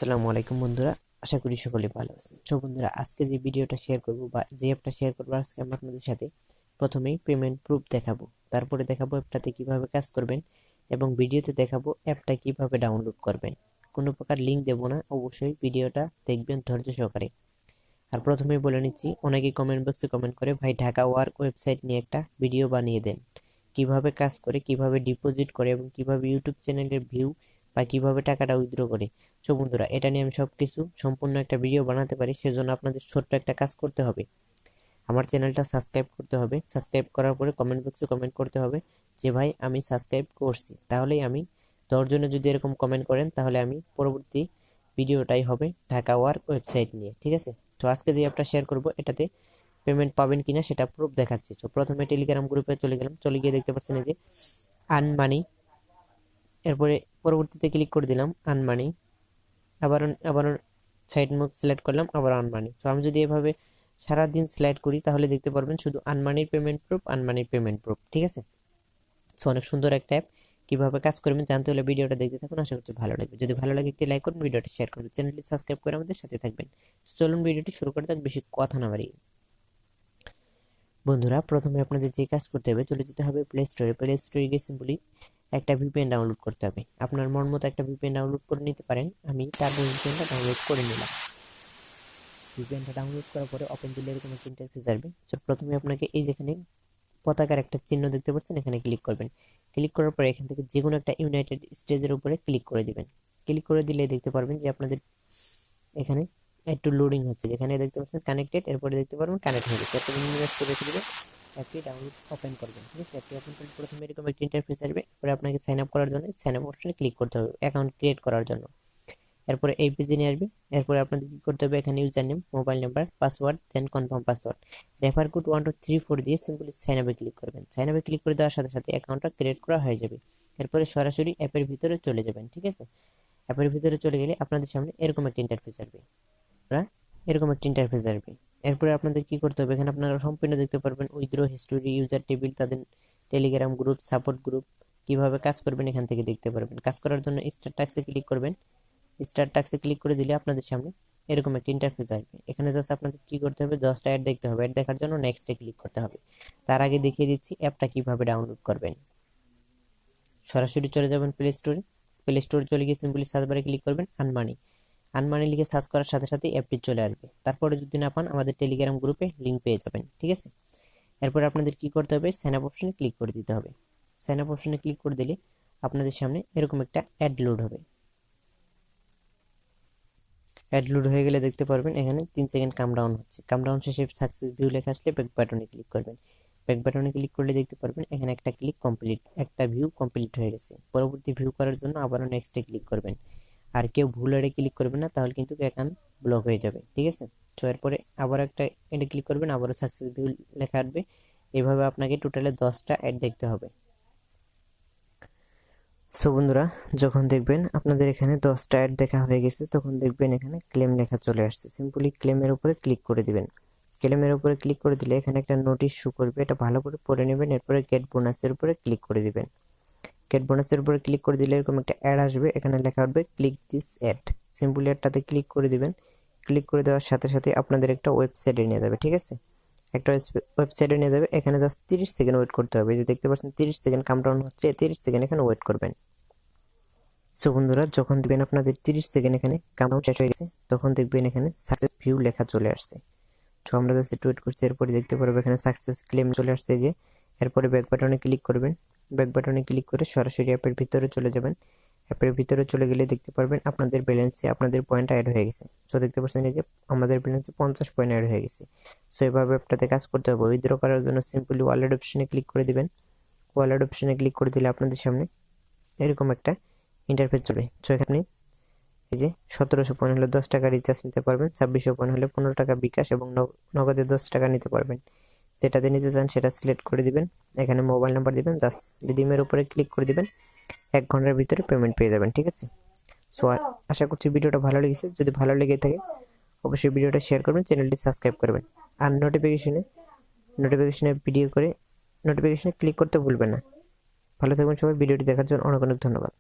আসসালামু আলাইকুম বন্ধুরা, আশা করি সকলে ভালো আছেন। তো বন্ধুরা, আজকে যে ভিডিওটা শেয়ার করব বা যে অ্যাপটা শেয়ার করব আজকে আমরা আপনাদের সাথে, প্রথমেই পেমেন্ট প্রুফ দেখাবো, তারপরে দেখাবো অ্যাপটাতে কিভাবে কাজ করবেন এবং ভিডিওতে দেখাবো অ্যাপটা কিভাবে ডাউনলোড করবেন। কোনো প্রকার লিংক দেব না, অবশ্যই ভিডিওটা দেখবেন ধৈর্য সহকারে। আর প্রথমেই বলে নিচ্ছি, অনেকেই কমেন্ট বক্সে কমেন্ট করে, ভাই ঢাকা ওয়ার্ক ওয়েবসাইট নিয়ে একটা ভিডিও বানিয়ে দেন, কিভাবে কাজ করে, কিভাবে ডিপোজিট করে এবং কিভাবে ইউটিউব চ্যানেলের ভিউ বা কিভাবে টাকাটা উইথড্র করে। সো বন্ধুরা, এটা নিয়ে আমি সবকিছু সম্পূর্ণ একটা ভিডিও বানাতে পারি, সেজন্য আপনাদের ছোট্ট একটা কাজ করতে হবে। আমার চ্যানেলটা সাবস্ক্রাইব করতে হবে। সাবস্ক্রাইব করার পরে কমেন্ট বক্সে কমেন্ট করতে হবে যে ভাই আমি সাবস্ক্রাইব করছি। তাহলেই আমি 10 জনে যদি এরকম কমেন্ট করেন, তাহলে আমি পরবর্তী ভিডিওটাই হবে ঢাকা ওয়ার্ক ওয়েবসাইট নিয়ে, ঠিক আছে? তো আজকে যে অ্যাপটা শেয়ার করব, এটাতে পেমেন্ট পাবেন কিনা সেটা প্রুফ দেখাচ্ছি। তো প্রথমে টেলিগ্রাম গ্রুপে চলে গেলাম, চলে গিয়ে দেখতে পাচ্ছেন এই যে আনমানি, এরপরে পরবর্তীতে ক্লিক করে দিলাম আনমানি, আবার আবার সাইড মুভ সিলেক্ট করলাম, আবার আনমানি। তো আমি যদি এভাবে সারাদিন সিলেক্ট করি, তাহলে দেখতে পারবেন শুধু আনমানির পেমেন্ট প্রুফ, আনমানির পেমেন্ট প্রুফ, ঠিক আছে? সো অনেক সুন্দর একটা অ্যাপ, কিভাবে কাজ করবেন জানতে হলে ভিডিওটা দেখতে থাকুন, আশা করছি ভালো লাগবে। যদি ভালো লাগে একটি লাইক করুন, ভিডিওটা শেয়ার করুন, চ্যানেলটি সাবস্ক্রাইব করে আমাদের সাথে থাকবেন। চলুন ভিডিওটি শুরু করা যাক, বেশি কথা না বাড়িয়ে। বন্ধুরা, প্রথমে আপনাদের যে কাজ করতে হবে, চলে যেতে হবে প্লে স্টোরে। প্লে স্টোরে গিয়ে সিম্পলি একটা ভিপিএন ডাউনলোড করতে হবে। আপনার মন মতো একটা ভিপিএন ডাউনলোড করে নিতে পারেন। আমি টার্বো ভিপিএনটা ডাউনলোড করে নিলাম। ভিপিএনটা ডাউনলোড করার পরে ওপেন দিলে এরকম একটা ইন্টারফেস আসবে। তো প্রথমে আপনাকে এই যেখানে পতাকার একটা চিহ্ন দেখতে পাচ্ছেন, এখানে ক্লিক করবেন। ক্লিক করার পরে এখান থেকে যে কোনো একটা ইউনাইটেড স্টেজের উপরে ক্লিক করে দিবেন। ক্লিক করে দিলে দেখতে পারবেন যে আপনাদের এখানে একটু লোডিং হচ্ছে, যেখানে দেখতে পাচ্ছেন কানেক্টেড, এরপরে দেখতে পারবেন কানেক্ট হয়ে গেছে। একটা ইনভেস্ট করে রেখে দিবেন, অ্যাপটি ডাউনলোড ওপেন করবেন, ঠিক আছে? অ্যাপটি ওপেন করলে প্রথমে এরকম একটা ইন্টারফেস আসবে। এরপরে আপনাকে সাইন আপ করার জন্য সাইন আপ অপশনে ক্লিক করতে হবে, অ্যাকাউন্ট ক্রিয়েট করার জন্য। এরপরে এই পেজে নিয়ে আসবে। এরপরে আপনাদের কি করতে হবে, এখানে user name, mobile number, password, then confirm password, refer code 1234 দিয়ে সিম্পলি সাইন আপে ক্লিক করবেন। সাইন আপে ক্লিক করে দেওয়ার সাথে সাথে অ্যাকাউন্টটা ক্রিয়েট করা হয়ে যাবে। এরপরে সরাসরি অ্যাপের ভিতরে চলে যাবেন, ঠিক আছে? অ্যাপের ভিতরে চলে গেলে আপনাদের সামনে এরকম একটা ইন্টারফেস আসবে। এরকম একটা ইন্টারফেস আসবে। এরপরে আপনাদের কি করতে হবে, এখানে আপনারা সম্পূর্ণ দেখতে পারবেন উইথড্র হিস্টোরি, ইউজার টেবিল, তাদের টেলিগ্রাম গ্রুপ, সাপোর্ট গ্রুপ, কিভাবে কাজ করবেন এখান থেকে দেখতে পারবেন। কাজ করার জন্য স্টার টাস্কে ক্লিক করবেন। স্টার টাস্কে ক্লিক করে দিলে আপনাদের সামনে এরকম একটা ইন্টারফেস আসবে। এখানে জাস্ট আপনাদের কি করতে হবে, 10টা অ্যাড দেখতে হবে। অ্যাড দেখার জন্য নেক্সটে ক্লিক করতে হবে। তার আগে দেখিয়ে দিচ্ছি অ্যাপটা কিভাবে ডাউনলোড করবেন। সরাসরি চলে যাবেন প্লে স্টোরে। প্লে স্টোরে চলে গিয়ে সিম্পলি সার্চ বারে ক্লিক করবেন আনমানি। আনমানি লিখে সার্চ করার সাথে সাথে অ্যাপটি চলে আসবে। তারপরে যদি না পান, আমাদের টেলিগ্রাম গ্রুপে লিঙ্ক পেয়ে যাবেন, ঠিক আছে? এরপর আপনাদের কি করতে হবে, সাইন আপ অপশনে ক্লিক করে দিতে হবে। সাইন আপ অপশনে ক্লিক করে দিলে আপনাদের সামনে এরকম একটা অ্যাড লোড হবে। অ্যাড লোড হয়ে গেলে দেখতে পারবেন এখানে 3 সেকেন্ড কাম ডাউন হচ্ছে। কাম ডাউন শেষে সাকসেস ভিউ লেখা আসলে ব্যাক বাটনে ক্লিক করবেন। ব্যাক বাটনে ক্লিক করলে দেখতে পারবেন এখানে একটা ক্লিক কমপ্লিট, একটা ভিউ কমপ্লিট হয়ে গেছে। পরবর্তী ভিউ করার জন্য আবারও নেক্সটে ক্লিক করবেন। আর কেউ ভুল এড়ে ক্লিক করবেন না, তাহলে কিন্তু অ্যাকাউন্ট ব্লক হয়ে যাবে, ঠিক আছে? তো এরপরে আবার একটা এটা ক্লিক করবেন, আবারও সাকসেস ভিউ লেখা আসবে। এভাবে আপনাকে টোটালে 10টা অ্যাড দেখতে হবে। সো বন্ধুরা, যখন দেখবেন আপনাদের এখানে 10টা অ্যাড দেখা হয়ে গেছে, তখন দেখবেন এখানে ক্লেম লেখা চলে আসছে। সিম্পলি ক্লেমের উপরে ক্লিক করে দিবেন। ক্লেমের উপরে ক্লিক করে দিলে এখানে একটা নোটিশ শো করবে, এটা ভালো করে পড়ে নেবেন। এরপরে গেট বোনাসের উপরে ক্লিক করে দিবেন। গেট বোনাসের উপরে ক্লিক করে দিলে এরকম একটা অ্যাড আসবে, এখানে লেখা হবে ক্লিক দিস অ্যাড। সিম্পলি অ্যাডটাতে ক্লিক করে দিবেন। ক্লিক করে দেওয়ার সাথে সাথে আপনাদের একটা ওয়েবসাইটে নিয়ে যাবে, ঠিক আছে? একটা ওয়েবসাইটে নিয়ে যাবে। এখানে জাস্ট 30 সেকেন্ড ওয়েট করতে হবে। এই যে দেখতে পাচ্ছেন 30 সেকেন্ড কাউন্টডাউন হচ্ছে, 30 সেকেন্ড এখানে ওয়েট করবেন। সো বন্ধুরা, যখন দেখবেন আপনাদের 30 সেকেন্ড এখানে কাউন্টডাউন শেষ হয়ে গেছে, তখন দেখবেন এখানে সাকসেস ভিউ লেখা চলে আসছে। তো আমরা জাস্ট একটু ওয়েট করছি, এরপরে দেখতে পারবো এখানে সাকসেস ক্লেম চলে আসছে যে। এরপরে ব্যাক বাটনে ক্লিক করবেন। ব্যাক বাটনে ক্লিক করে সরাসরি অ্যাপের ভিতরে চলে যাবেন। অ্যাপের ভিতরে চলে গেলে দেখতে পারবেন আপনাদের ব্যালেন্সে আপনাদের পয়েন্ট অ্যাড হয়ে গেছে। সো দেখতে পাচ্ছেন এই যে আমাদের ব্যালেন্সে 50 পয়েন্ট অ্যাড হয়ে গেছে। সো এভাবে অ্যাপটাতে কাজ করতে হবে। উইথড্র করার জন্য সিম্পলি ওয়ালেট অপশনে ক্লিক করে দিবেন। ওয়ালেট অপশনে ক্লিক করে দিলে আপনাদের সামনে এরকম একটা ইন্টারফেস চলবে। সো এখানে এই যে 1700 পয়েন্ট হলে 10 টাকা রিচার্জ নিতে পারবেন, 2600 পয়েন্ট হলে 15 টাকা বিকাশ এবং নগদে 10 টাকা নিতে পারবেন। যেটাতে নিতে চান সেটা সিলেক্ট করে দিবেন। এখানে মোবাইল নাম্বার দিবেন, জাস্ট রিডিমের উপরে ক্লিক করে দিবেন। 1 ঘন্টার ভিতরে পেমেন্ট পেয়ে যাবেন, ঠিক আছে? সো আশা করছি ভিডিওটা ভালো লেগেছে। যদি ভালো লেগে থাকে অবশ্যই ভিডিওটা শেয়ার করবেন, চ্যানেলটি সাবস্ক্রাইব করবেন। আর নোটিফিকেশনে ভিডিও করে নোটিফিকেশনে ক্লিক করতে ভুলবেন না। ভালো থাকবেন সবাই। ভিডিওটি দেখার জন্য অনেক অনেক ধন্যবাদ।